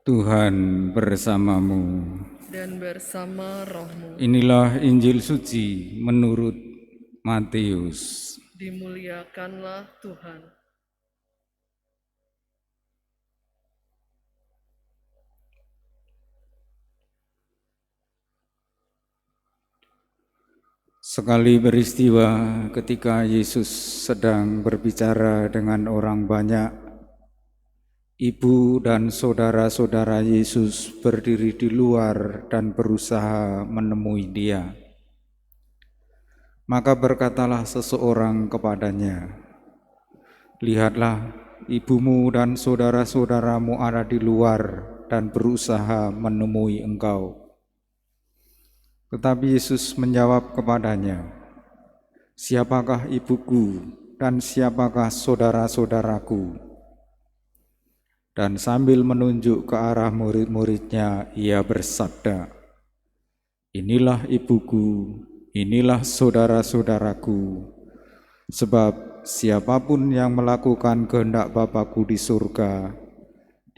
Tuhan bersamamu. Dan bersama rohmu. Inilah Injil suci menurut Matius. Dimuliakanlah Tuhan. Sekali peristiwa ketika Yesus sedang berbicara dengan orang banyak, ibu dan saudara-saudara Yesus berdiri di luar dan berusaha menemui Dia. Maka berkatalah seseorang kepadanya, "Lihatlah, ibumu dan saudara-saudaramu ada di luar dan berusaha menemui engkau." Tetapi Yesus menjawab kepadanya, "Siapakah ibuku dan siapakah saudara-saudaraku?" Dan sambil menunjuk ke arah murid-muridnya, Ia bersabda, "Inilah ibuku, inilah saudara-saudaraku. Sebab siapapun yang melakukan kehendak Bapa-Ku di surga,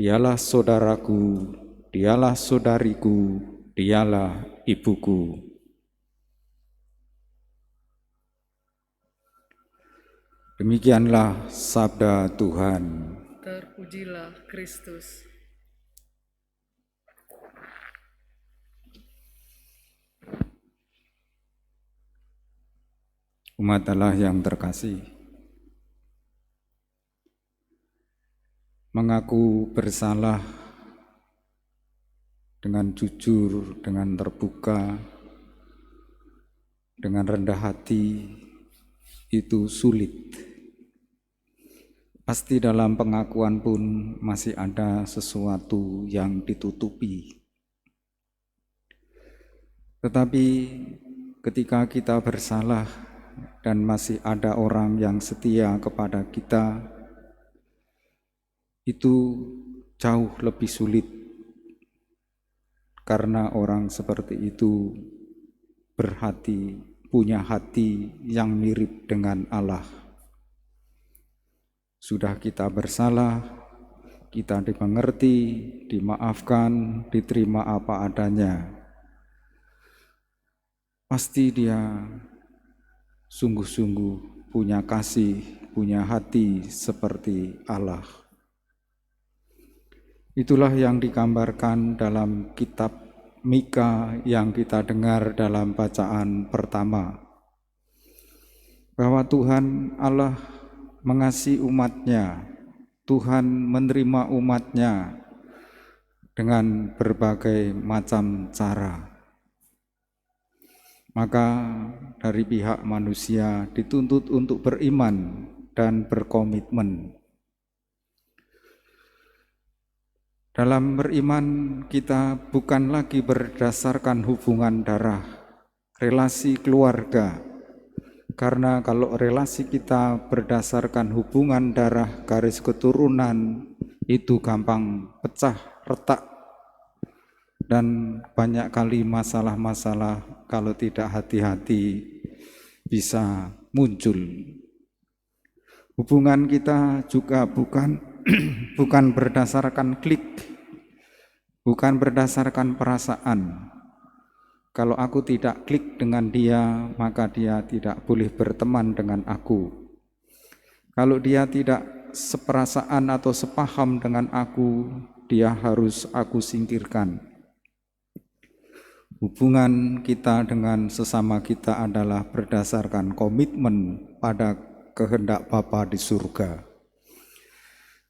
dialah saudaraku, dialah saudariku, dialah ibuku." Demikianlah sabda Tuhan. Terpujilah Kristus. Umat Allah yang terkasih, mengaku bersalah dengan jujur, dengan terbuka, dengan rendah hati, itu sulit. Pasti dalam pengakuan pun masih ada sesuatu yang ditutupi. Tetapi ketika kita bersalah dan masih ada orang yang setia kepada kita, itu jauh lebih sulit, karena orang seperti itu punya hati yang mirip dengan Allah. Sudah kita bersalah, kita dimengerti, dimaafkan, diterima apa adanya. Pasti dia sungguh-sungguh punya kasih, punya hati seperti Allah. Itulah yang digambarkan dalam kitab Mika yang kita dengar dalam bacaan pertama, bahwa Tuhan Allah mengasihi umatnya, Tuhan menerima umatnya dengan berbagai macam cara. Maka dari pihak manusia dituntut untuk beriman dan berkomitmen. Dalam beriman kita bukan lagi berdasarkan hubungan darah, relasi keluarga. Karena kalau relasi kita berdasarkan hubungan darah, garis keturunan, itu gampang pecah, retak. Dan banyak kali masalah-masalah kalau tidak hati-hati bisa muncul. Hubungan kita juga bukan berdasarkan klik, bukan berdasarkan perasaan. Kalau aku tidak klik dengan dia, maka dia tidak boleh berteman dengan aku. Kalau dia tidak seperasaan atau sepaham dengan aku, dia harus aku singkirkan. Hubungan kita dengan sesama kita adalah berdasarkan komitmen pada kehendak Bapa di surga.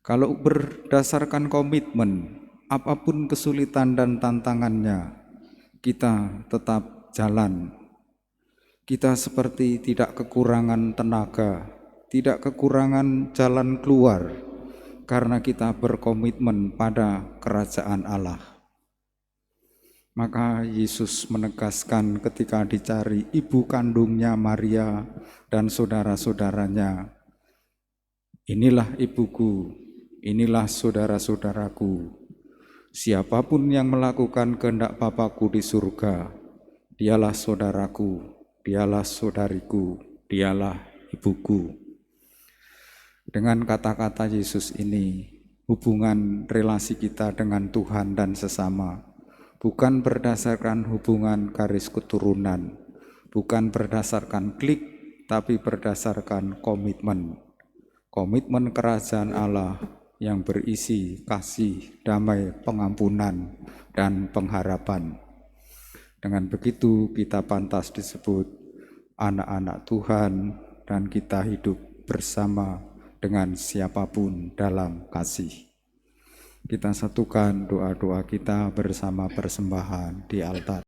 Kalau berdasarkan komitmen, apapun kesulitan dan tantangannya, kita tetap jalan. Kita seperti tidak kekurangan tenaga, tidak kekurangan jalan keluar, karena kita berkomitmen pada kerajaan Allah. Maka Yesus menegaskan ketika dicari ibu kandungnya Maria dan saudara-saudaranya, "Inilah ibuku, inilah saudara-saudaraku. Siapapun yang melakukan kehendak Bapa-Ku di surga, dialah saudaraku, dialah saudariku, dialah ibuku." Dengan kata-kata Yesus ini, hubungan relasi kita dengan Tuhan dan sesama, bukan berdasarkan hubungan garis keturunan, bukan berdasarkan klik, tapi berdasarkan komitmen. Komitmen kerajaan Allah yang berisi kasih, damai, pengampunan, dan pengharapan. Dengan begitu kita pantas disebut anak-anak Tuhan dan kita hidup bersama dengan siapapun dalam kasih. Kita satukan doa-doa kita bersama persembahan di altar.